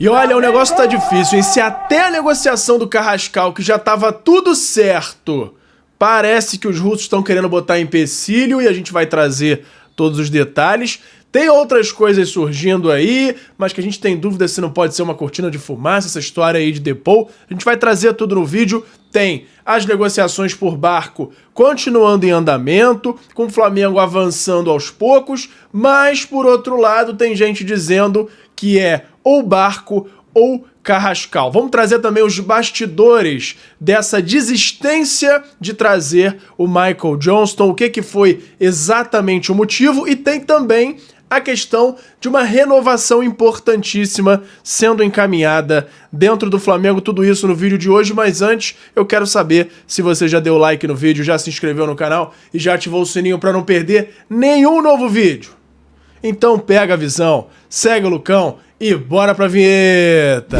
E olha, o negócio tá difícil, hein? Se até a negociação do Carrascal, que já tava tudo certo, parece que os russos estão querendo botar empecilho e a gente vai trazer todos os detalhes. Tem outras coisas surgindo aí, mas que a gente tem dúvida se não pode ser uma cortina de fumaça, essa história aí de Depou. A gente vai trazer tudo no vídeo. Tem as negociações por barco continuando em andamento, com o Flamengo avançando aos poucos, mas por outro lado tem gente dizendo que é ou barco ou Carrascal. Vamos trazer também os bastidores dessa desistência de trazer o Michael Johnston, o que foi exatamente o motivo, e tem também a questão de uma renovação importantíssima sendo encaminhada dentro do Flamengo, tudo isso no vídeo de hoje, mas antes eu quero saber se você já deu like no vídeo, já se inscreveu no canal e já ativou o sininho para não perder nenhum novo vídeo. Então pega a visão, segue o Lucão e bora pra vinheta!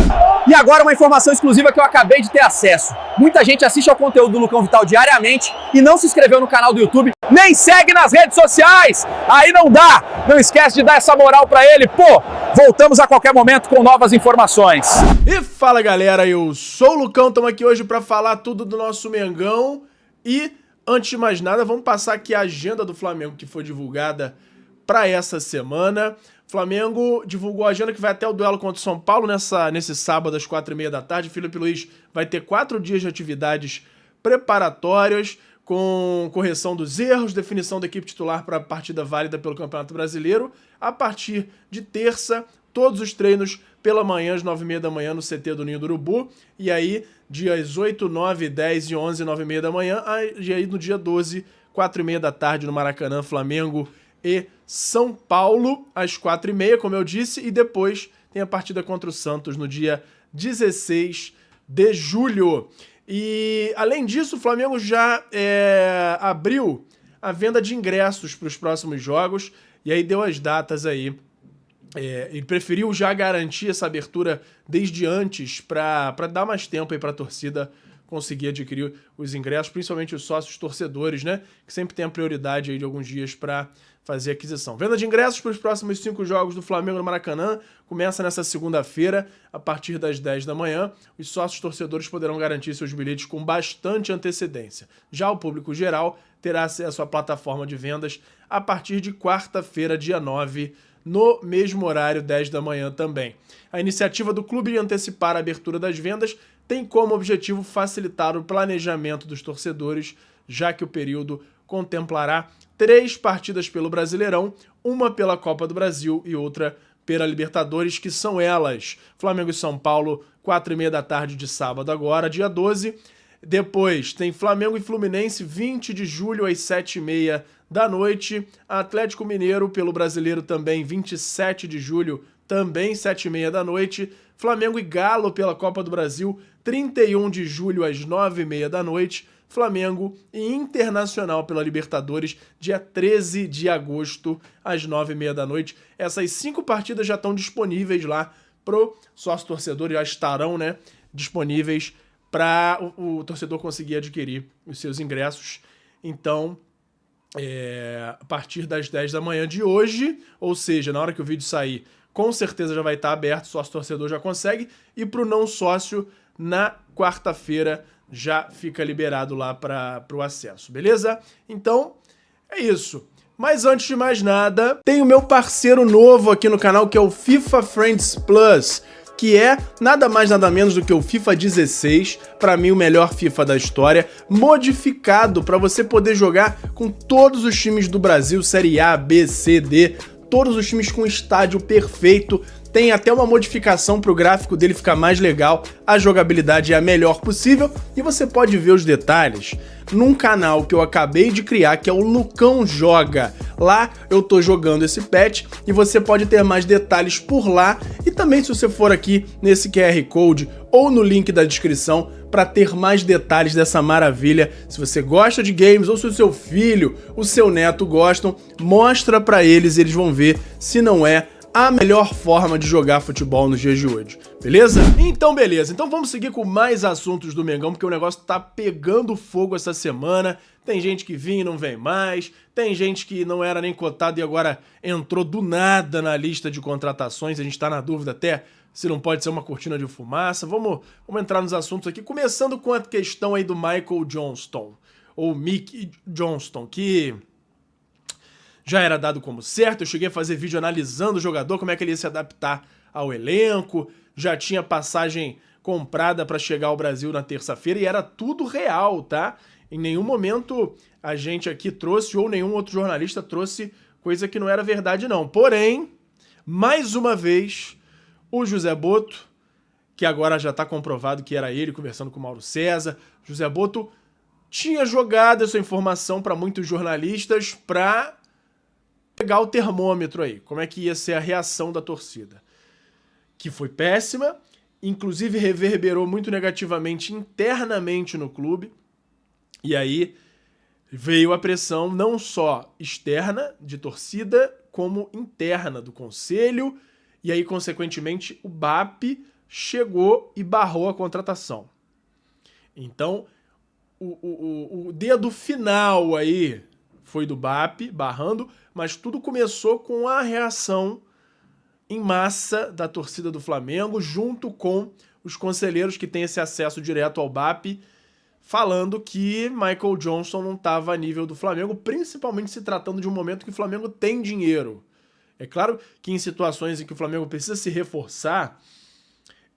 E agora uma informação exclusiva que eu acabei de ter acesso. Muita gente assiste ao conteúdo do Lucão Vital diariamente e não se inscreveu no canal do YouTube, nem segue nas redes sociais. Aí não dá! Não esquece de dar essa moral pra ele, pô! Voltamos a qualquer momento com novas informações. E fala galera, eu sou o Lucão, estamos aqui hoje pra falar tudo do nosso Mengão. E antes de mais nada, vamos passar aqui a agenda do Flamengo que foi divulgada para essa semana. Flamengo divulgou a agenda que vai até o duelo contra o São Paulo nesse sábado às 4h30 da tarde. Felipe Luiz vai ter 4 dias de atividades preparatórias, com correção dos erros, definição da equipe titular para a partida válida pelo Campeonato Brasileiro. A partir de terça, todos os treinos pela manhã, às 9h30 da manhã, no CT do Ninho do Urubu. E aí, dias 8, 9, 10 e 11, 9h30 da manhã. E aí, no dia 12, 4h30 da tarde, no Maracanã, Flamengo e São Paulo, às 4h30, como eu disse, e depois tem a partida contra o Santos no dia 16 de julho. E, além disso, o Flamengo já abriu a venda de ingressos para os próximos jogos, e aí deu as datas aí, e preferiu já garantir essa abertura desde antes, para dar mais tempo aí para a torcida conseguir adquirir os ingressos, principalmente os sócios torcedores, né, que sempre tem a prioridade aí de alguns dias para fazer aquisição. Venda de ingressos para os próximos 5 jogos do Flamengo no Maracanã começa nessa segunda-feira, a partir das 10 da manhã. Os sócios torcedores poderão garantir seus bilhetes com bastante antecedência. Já o público geral terá acesso à plataforma de vendas a partir de quarta-feira, dia 9, no mesmo horário, 10 da manhã também. A iniciativa do clube de antecipar a abertura das vendas tem como objetivo facilitar o planejamento dos torcedores, já que o período contemplará 3 partidas pelo Brasileirão, uma pela Copa do Brasil e outra pela Libertadores, que são elas: Flamengo e São Paulo, 4h30 da tarde de sábado agora, dia 12. Depois tem Flamengo e Fluminense, 20 de julho às 7h30 da noite. Atlético Mineiro pelo Brasileiro também, 27 de julho, também 7h30 da noite. Flamengo e Galo pela Copa do Brasil, 31 de julho às 9h30 da noite. Flamengo e Internacional pela Libertadores, dia 13 de agosto, às 9h30 da noite. Essas 5 partidas já estão disponíveis lá pro sócio-torcedor, já estarão, né, disponíveis para o torcedor conseguir adquirir os seus ingressos. Então, a partir das 10 da manhã de hoje, ou seja, na hora que o vídeo sair, com certeza já vai estar aberto, sócio-torcedor já consegue, e para o não sócio, na quarta-feira, já fica liberado lá para o acesso, beleza? Então, é isso. Mas antes de mais nada, tem o meu parceiro novo aqui no canal, que é o FIFA Friends Plus, que é nada mais nada menos do que o FIFA 16, para mim o melhor FIFA da história, modificado para você poder jogar com todos os times do Brasil, Série A, B, C, D, todos os times com estádio perfeito. Tem até uma modificação para o gráfico dele ficar mais legal, a jogabilidade é a melhor possível e você pode ver os detalhes num canal que eu acabei de criar, que é o Lucão Joga. Lá eu tô jogando esse patch e você pode ter mais detalhes por lá, e também se você for aqui nesse QR Code ou no link da descrição para ter mais detalhes dessa maravilha. Se você gosta de games ou se o seu filho, o seu neto gostam, mostra para eles, eles vão ver se não é a melhor forma de jogar futebol nos dias de hoje, beleza? Então beleza, então vamos seguir com mais assuntos do Mengão, porque o negócio tá pegando fogo essa semana. Tem gente que vinha e não vem mais, tem gente que não era nem cotado e agora entrou do nada na lista de contratações. A gente tá na dúvida até se não pode ser uma cortina de fumaça. Vamos entrar nos assuntos aqui, começando com a questão aí do Michael Johnston, ou Mick Johnston, que já era dado como certo. Eu cheguei a fazer vídeo analisando o jogador, como é que ele ia se adaptar ao elenco, já tinha passagem comprada para chegar ao Brasil na terça-feira e era tudo real, tá? Em nenhum momento a gente aqui trouxe, ou nenhum outro jornalista trouxe coisa que não era verdade não. Porém, mais uma vez, o José Botto, que agora já está comprovado que era ele, conversando com o Mauro César, José Botto tinha jogado essa informação para muitos jornalistas para pegar o termômetro aí, como é que ia ser a reação da torcida. Que foi péssima, inclusive reverberou muito negativamente internamente no clube, e aí veio a pressão não só externa de torcida, como interna do conselho, e aí, consequentemente, o BAP chegou e barrou a contratação. Então, o dedo final aí foi do BAP, barrando, mas tudo começou com a reação em massa da torcida do Flamengo, junto com os conselheiros que têm esse acesso direto ao BAP, falando que Michael Johnston não estava a nível do Flamengo, principalmente se tratando de um momento que o Flamengo tem dinheiro. É claro que em situações em que o Flamengo precisa se reforçar,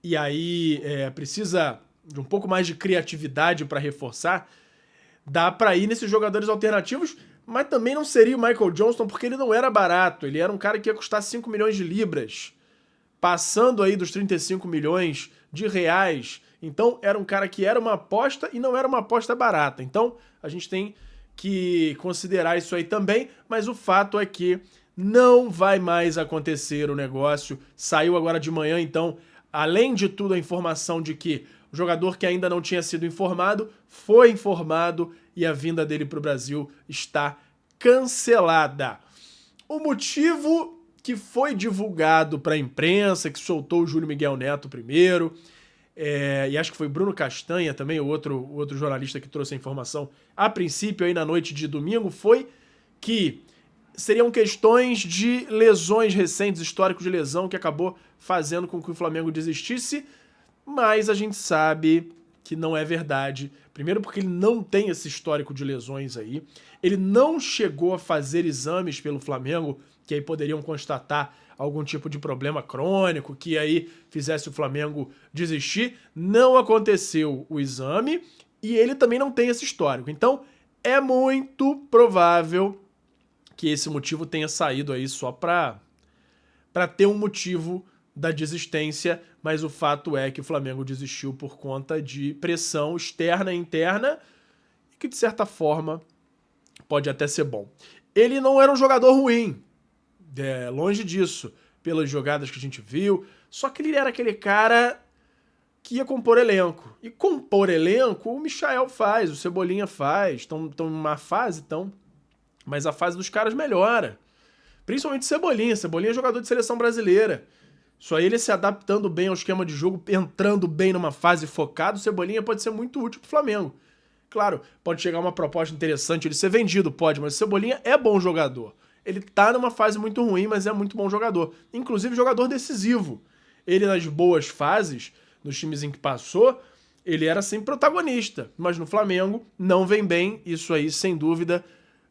e aí precisa de um pouco mais de criatividade para reforçar, dá para ir nesses jogadores alternativos, mas também não seria o Michael Johnston, porque ele não era barato, ele era um cara que ia custar 5 milhões de libras, passando aí dos 35 milhões de reais. Então era um cara que era uma aposta e não era uma aposta barata. Então a gente tem que considerar isso aí também, mas o fato é que não vai mais acontecer o negócio. Saiu agora de manhã, então, além de tudo, a informação de que o jogador que ainda não tinha sido informado foi informado e a vinda dele para o Brasil está cancelada. O motivo que foi divulgado para a imprensa, que soltou o Júlio Miguel Neto primeiro, e acho que foi Bruno Castanha também, o outro jornalista que trouxe a informação a princípio aí na noite de domingo, foi que seriam questões de lesões recentes, histórico de lesão, que acabou fazendo com que o Flamengo desistisse, mas a gente sabe que não é verdade. Primeiro porque ele não tem esse histórico de lesões aí, ele não chegou a fazer exames pelo Flamengo, que aí poderiam constatar algum tipo de problema crônico, que aí fizesse o Flamengo desistir. Não aconteceu o exame e ele também não tem esse histórico. Então é muito provável que esse motivo tenha saído aí só para ter um motivo da desistência, mas o fato é que o Flamengo desistiu por conta de pressão externa e interna, e que de certa forma pode até ser bom. Ele não era um jogador ruim, longe disso, pelas jogadas que a gente viu, só que ele era aquele cara que ia compor elenco. E compor elenco o Michael faz, o Cebolinha faz, estão numa fase, mas a fase dos caras melhora. Principalmente o Cebolinha. Cebolinha é jogador de seleção brasileira. Só ele se adaptando bem ao esquema de jogo, entrando bem numa fase focada, o Cebolinha pode ser muito útil pro Flamengo. Claro, pode chegar uma proposta interessante, ele ser vendido, pode, mas o Cebolinha é bom jogador. Ele tá numa fase muito ruim, mas é muito bom jogador. Inclusive jogador decisivo. Ele nas boas fases, nos times em que passou, ele era sempre protagonista. Mas no Flamengo não vem bem, isso aí sem dúvida.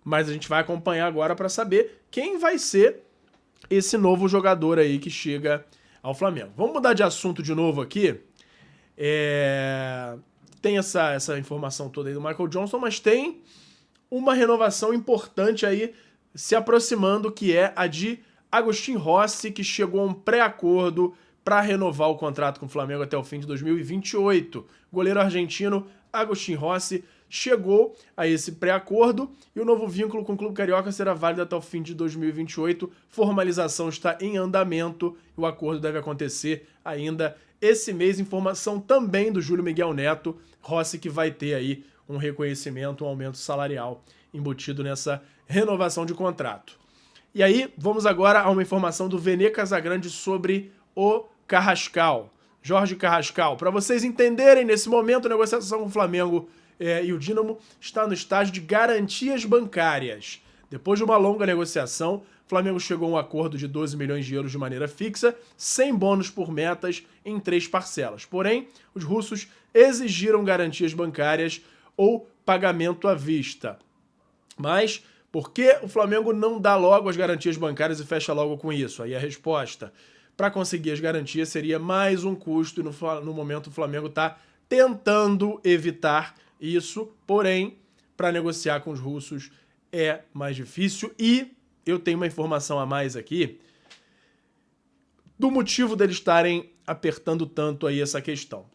Mas a gente vai acompanhar agora para saber quem vai ser esse novo jogador aí que chega ao Flamengo. Vamos mudar de assunto de novo aqui. Tem essa informação toda aí do Michael Johnston, mas tem uma renovação importante aí se aproximando, que é a de Agustín Rossi, que chegou a um pré-acordo para renovar o contrato com o Flamengo até o fim de 2028. Goleiro argentino Agustín Rossi chegou a esse pré-acordo e o novo vínculo com o clube carioca será válido até o fim de 2028. Formalização está em andamento e o acordo deve acontecer ainda esse mês. Informação também do Júlio Miguel Neto, Rossi que vai ter aí um reconhecimento, um aumento salarial embutido nessa renovação de contrato. E aí, vamos agora a uma informação do Vene Casagrande sobre o Carrascal, Jorge Carrascal. Para vocês entenderem, nesse momento a negociação com o Flamengo e o Dínamo está no estágio de garantias bancárias. Depois de uma longa negociação, o Flamengo chegou a um acordo de 12 milhões de euros de maneira fixa, sem bônus por metas em 3 parcelas. Porém, os russos exigiram garantias bancárias ou pagamento à vista. Mas por que o Flamengo não dá logo as garantias bancárias e fecha logo com isso? Aí a resposta: para conseguir as garantias seria mais um custo e no momento o Flamengo está tentando evitar isso, porém, para negociar com os russos é mais difícil. E eu tenho uma informação a mais aqui do motivo deles estarem apertando tanto aí essa questão.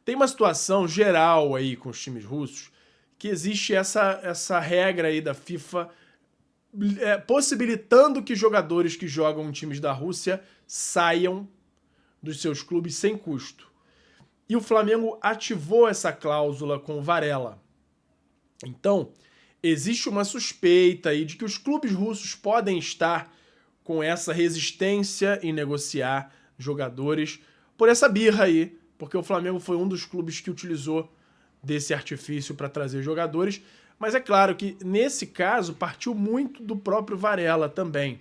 Tem uma situação geral aí com os times russos que existe essa regra aí da FIFA possibilitando que jogadores que jogam em times da Rússia saiam dos seus clubes sem custo. E o Flamengo ativou essa cláusula com o Varela. Então, existe uma suspeita aí de que os clubes russos podem estar com essa resistência em negociar jogadores por essa birra aí, porque o Flamengo foi um dos clubes que utilizou desse artifício para trazer jogadores, mas é claro que nesse caso partiu muito do próprio Varela também.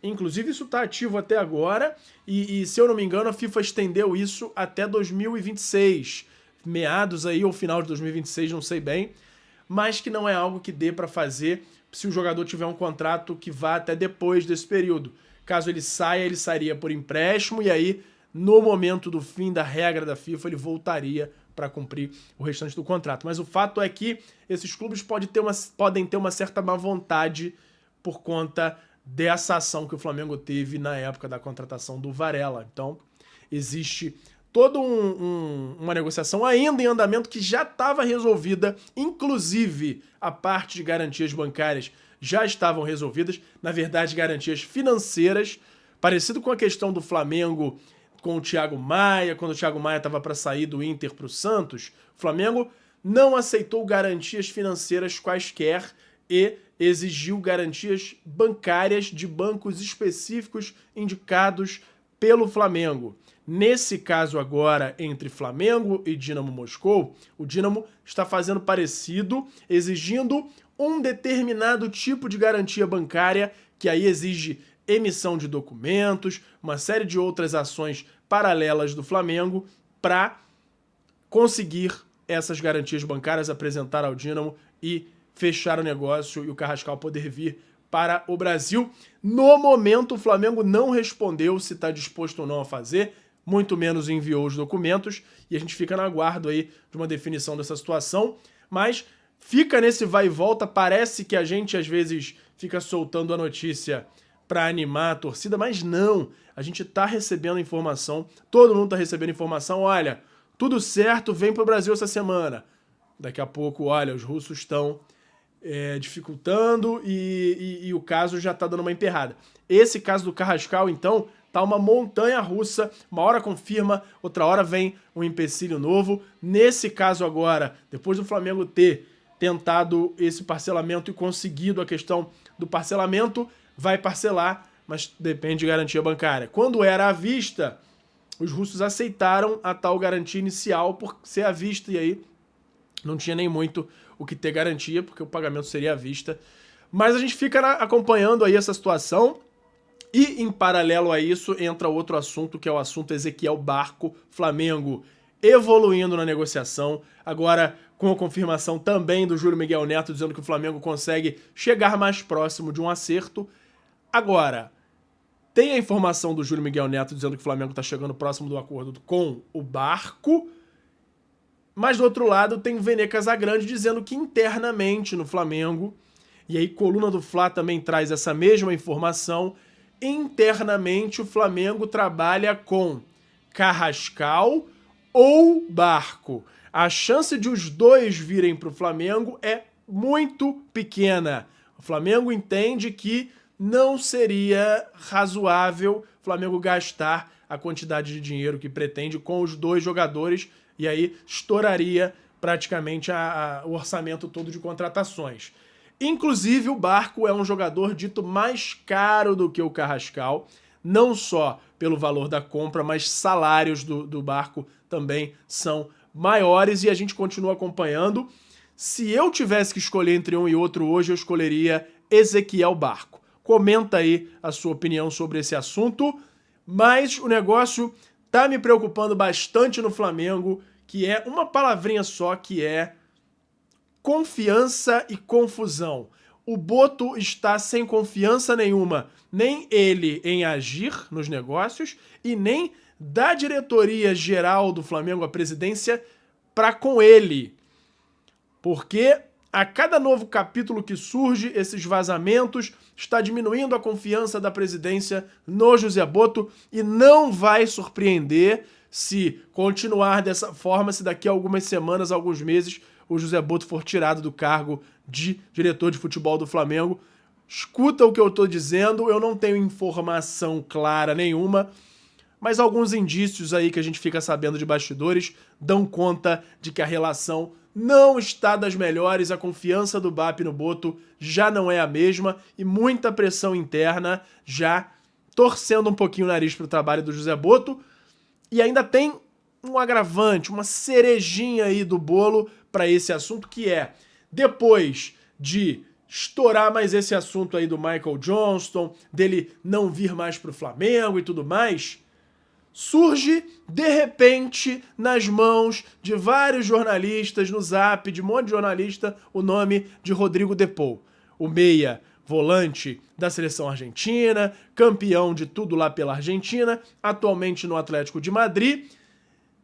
Inclusive isso está ativo até agora e se eu não me engano a FIFA estendeu isso até 2026, meados aí ou final de 2026, não sei bem, mas que não é algo que dê para fazer se o jogador tiver um contrato que vá até depois desse período. Caso ele saia, ele sairia por empréstimo e aí no momento do fim da regra da FIFA ele voltaria para cumprir o restante do contrato. Mas o fato é que esses clubes podem ter uma certa má vontade por conta dessa ação que o Flamengo teve na época da contratação do Varela. Então, existe toda uma negociação ainda em andamento que já estava resolvida, inclusive a parte de garantias bancárias já estavam resolvidas, na verdade garantias financeiras, parecido com a questão do Flamengo com o Thiago Maia, quando o Thiago Maia estava para sair do Inter para o Santos, o Flamengo não aceitou garantias financeiras quaisquer e exigiu garantias bancárias de bancos específicos indicados pelo Flamengo. Nesse caso agora, entre Flamengo e Dinamo Moscou, o Dinamo está fazendo parecido, exigindo um determinado tipo de garantia bancária, que aí exige emissão de documentos, uma série de outras ações paralelas do Flamengo para conseguir essas garantias bancárias, apresentar ao Dinamo e fechar o negócio e o Carrascal poder vir para o Brasil. No momento, o Flamengo não respondeu se está disposto ou não a fazer, muito menos enviou os documentos, e a gente fica no aguardo aí de uma definição dessa situação, mas fica nesse vai e volta, parece que a gente às vezes fica soltando a notícia para animar a torcida, mas não, a gente tá recebendo informação, todo mundo tá recebendo informação, olha, tudo certo, vem pro Brasil essa semana. Daqui a pouco, olha, os russos estão dificultando e o caso já tá dando uma emperrada. Esse caso do Carrascal, então, tá uma montanha russa, uma hora confirma, outra hora vem um empecilho novo. Nesse caso agora, depois do Flamengo ter tentado esse parcelamento e conseguido a questão do parcelamento, vai parcelar, mas depende de garantia bancária. Quando era à vista, os russos aceitaram a tal garantia inicial por ser à vista, e aí não tinha nem muito o que ter garantia, porque o pagamento seria à vista. Mas a gente fica acompanhando aí essa situação, e em paralelo a isso entra outro assunto, que é o assunto Ezequiel Barco, Flamengo evoluindo na negociação, agora com a confirmação também do Júlio Miguel Neto, dizendo que o Flamengo consegue chegar mais próximo de um acerto. Agora, tem a informação do Júlio Miguel Neto dizendo que o Flamengo está chegando próximo do acordo com o Barco, mas do outro lado tem o Vene Casagrande dizendo que internamente no Flamengo, e aí Coluna do Fla também traz essa mesma informação, internamente o Flamengo trabalha com Carrascal ou Barco. A chance de os dois virem para o Flamengo é muito pequena. O Flamengo entende que não seria razoável o Flamengo gastar a quantidade de dinheiro que pretende com os dois jogadores, e aí estouraria praticamente o orçamento todo de contratações. Inclusive, o Barco é um jogador dito mais caro do que o Carrascal, não só pelo valor da compra, mas salários do Barco também são maiores, e a gente continua acompanhando. Se eu tivesse que escolher entre um e outro hoje, eu escolheria Ezequiel Barco. Comenta aí a sua opinião sobre esse assunto, mas o negócio tá me preocupando bastante no Flamengo, que é uma palavrinha só, que é confiança e confusão. O Boto está sem confiança nenhuma, nem ele em agir nos negócios e nem da diretoria geral do Flamengo, a presidência, para com ele. Porque a cada novo capítulo que surge, esses vazamentos, está diminuindo a confiança da presidência no José Boto e não vai surpreender se continuar dessa forma, se daqui a algumas semanas, alguns meses, o José Boto for tirado do cargo de diretor de futebol do Flamengo. Escuta o que eu estou dizendo, eu não tenho informação clara nenhuma, mas alguns indícios aí que a gente fica sabendo de bastidores dão conta de que a relação não está das melhores, a confiança do BAP no Boto já não é a mesma e muita pressão interna já torcendo um pouquinho o nariz para o trabalho do José Boto. E ainda tem um agravante, uma cerejinha aí do bolo para esse assunto, que é, depois de estourar mais esse assunto aí do Michael Johnston, dele não vir mais pro Flamengo e tudo mais, surge, de repente, nas mãos de vários jornalistas, no Zap, de um monte de jornalista, o nome de Rodrigo De Paul. O meia volante da seleção argentina, campeão de tudo lá pela Argentina, atualmente no Atlético de Madrid.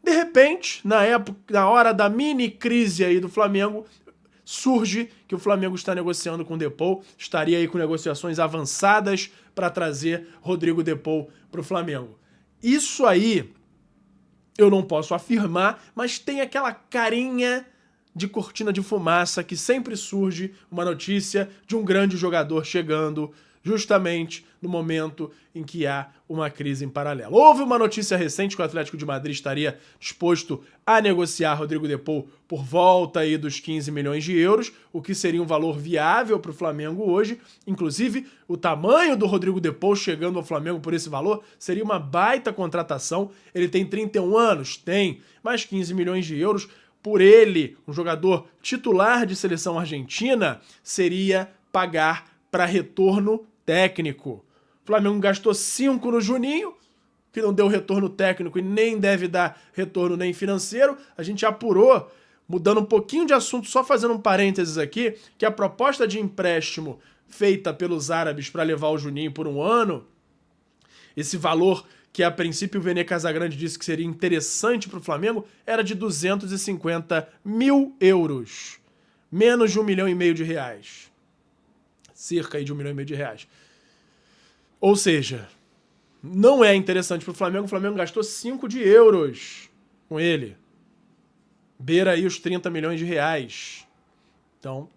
De repente, na hora da mini crise aí do Flamengo, surge que o Flamengo está negociando com o De Paul, estaria aí com negociações avançadas para trazer Rodrigo De Paul para o Flamengo. Isso aí eu não posso afirmar, mas tem aquela carinha de cortina de fumaça que sempre surge uma notícia de um grande jogador chegando justamente no momento em que há uma crise em paralelo. Houve uma notícia recente que o Atlético de Madrid estaria disposto a negociar Rodrigo De Paul por volta aí dos 15 milhões de euros, o que seria um valor viável para o Flamengo hoje. Inclusive, o tamanho do Rodrigo De Paul chegando ao Flamengo por esse valor seria uma baita contratação. Ele tem 31 anos? Tem, mas 15 milhões de euros por ele, um jogador titular de seleção argentina, seria pagar para retorno técnico. O Flamengo gastou 5 no Juninho, que não deu retorno técnico e nem deve dar retorno nem financeiro. A gente apurou, mudando um pouquinho de assunto, só fazendo um parênteses aqui, que a proposta de empréstimo feita pelos árabes para levar o Juninho por um ano, esse valor que a princípio o Vene Casagrande disse que seria interessante para o Flamengo, era de 250 mil euros. Menos de 1,5 milhão de reais. Cerca aí de 1,5 milhão de reais. Ou seja, não é interessante para o Flamengo gastou 5 de euros com ele. Beira aí os 30 milhões de reais. Então,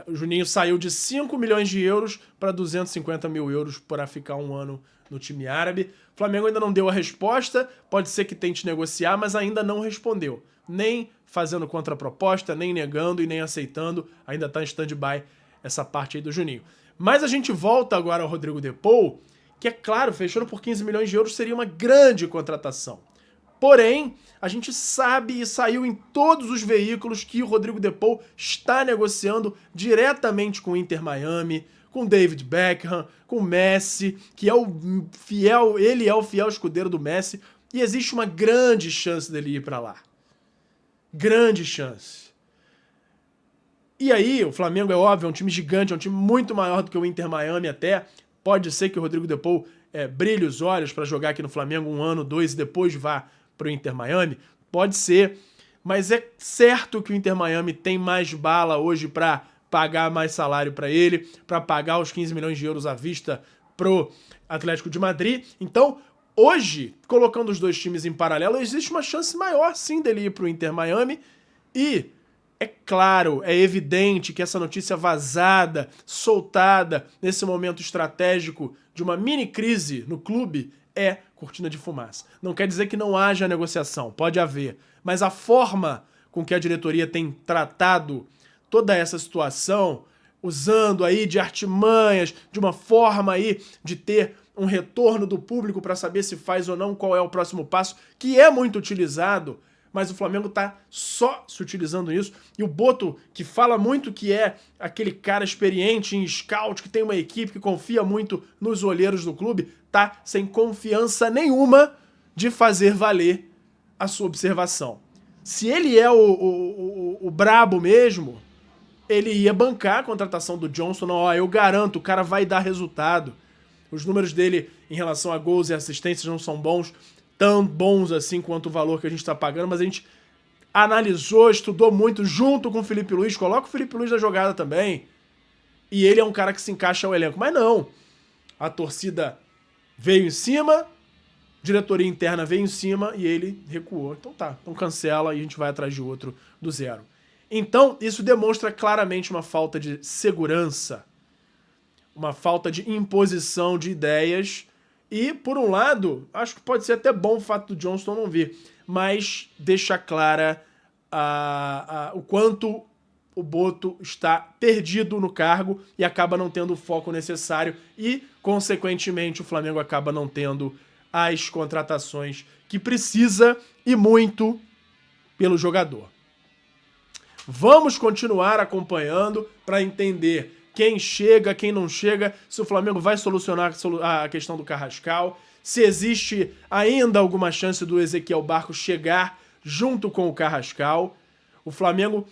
o Juninho saiu de 5 milhões de euros para 250 mil euros para ficar um ano no time árabe. O Flamengo ainda não deu a resposta, pode ser que tente negociar, mas ainda não respondeu. Nem fazendo contraproposta, nem negando e nem aceitando. Ainda está em stand-by essa parte aí do Juninho. Mas a gente volta agora ao Rodrigo De Paul, que é claro, fechando por 15 milhões de euros seria uma grande contratação. Porém, a gente sabe e saiu em todos os veículos que o Rodrigo De Paul está negociando diretamente com o Inter Miami, com David Beckham, com Messi, que é ele é o fiel escudeiro do Messi, e existe uma grande chance dele ir para lá. Grande chance. E aí, o Flamengo é óbvio, é um time gigante, é um time muito maior do que o Inter Miami até. Pode ser que o Rodrigo De Paul brilhe os olhos para jogar aqui no Flamengo 1 ano, 2 e depois vá para o Inter Miami. Pode ser, mas é certo que o Inter Miami tem mais bala hoje para pagar mais salário para ele, para pagar os 15 milhões de euros à vista pro Atlético de Madrid. Então, hoje, colocando os dois times em paralelo, existe uma chance maior sim dele ir pro Inter Miami. E é claro, é evidente que essa notícia vazada, soltada nesse momento estratégico de uma mini crise no clube é cortina de fumaça. Não quer dizer que não haja negociação, pode haver, mas a forma com que a diretoria tem tratado toda essa situação, usando aí de artimanhas, de uma forma aí de ter um retorno do público para saber se faz ou não, qual é o próximo passo, que é muito utilizado mas o Flamengo tá só se utilizando isso. E o Boto, que fala muito que é aquele cara experiente em scout, que tem uma equipe que confia muito nos olheiros do clube, tá sem confiança nenhuma de fazer valer a sua observação. Se ele é o brabo mesmo, ele ia bancar a contratação do Johnston. Ó, eu garanto, o cara vai dar resultado. Os números dele em relação a gols e assistências não são bons, tão bons assim quanto o valor que a gente está pagando, mas a gente analisou, estudou muito junto com o Felipe Luiz, coloca o Felipe Luiz na jogada também, e ele é um cara que se encaixa ao elenco. Mas não, a torcida veio em cima, diretoria interna veio em cima e ele recuou. Então tá, então cancela e a gente vai atrás de outro do zero. Então isso demonstra claramente uma falta de segurança, uma falta de imposição de ideias. E, por um lado, acho que pode ser até bom o fato do Johnston não vir, mas deixa clara o quanto o Boto está perdido no cargo e acaba não tendo o foco necessário e, consequentemente, o Flamengo acaba não tendo as contratações que precisa e muito pelo jogador. Vamos continuar acompanhando para entender quem chega, quem não chega, se o Flamengo vai solucionar a questão do Carrascal, se existe ainda alguma chance do Ezequiel Barco chegar junto com o Carrascal. O Flamengo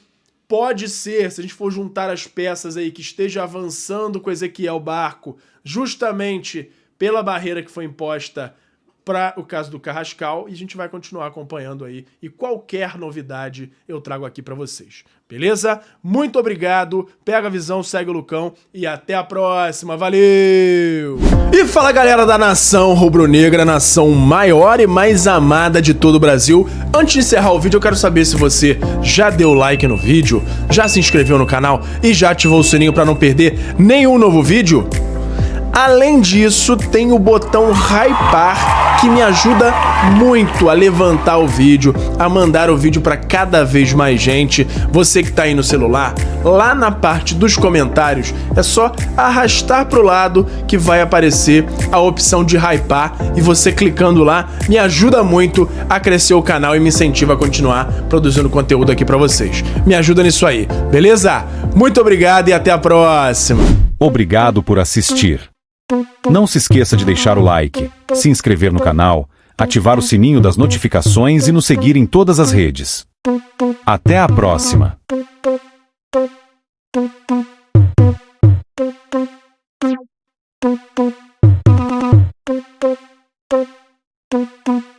pode ser, se a gente for juntar as peças aí, que esteja avançando com o Ezequiel Barco, justamente pela barreira que foi imposta para o caso do Carrascal, e a gente vai continuar acompanhando aí, e qualquer novidade eu trago aqui para vocês. Beleza? Muito obrigado, pega a visão, segue o Lucão e até a próxima, valeu! E fala galera da nação rubro-negra, nação maior e mais amada de todo o Brasil. Antes de encerrar o vídeo eu quero saber se você já deu like no vídeo, já se inscreveu no canal e já ativou o sininho para não perder nenhum novo vídeo. Além disso, tem o botão hypar, que me ajuda muito a levantar o vídeo, a mandar o vídeo para cada vez mais gente. Você que tá aí no celular, lá na parte dos comentários, é só arrastar pro lado que vai aparecer a opção de hypar, e você clicando lá me ajuda muito a crescer o canal e me incentiva a continuar produzindo conteúdo aqui para vocês. Me ajuda nisso aí, beleza? Muito obrigado e até a próxima. Obrigado por assistir. Não se esqueça de deixar o like, se inscrever no canal, ativar o sininho das notificações e nos seguir em todas as redes. Até a próxima! Thank you.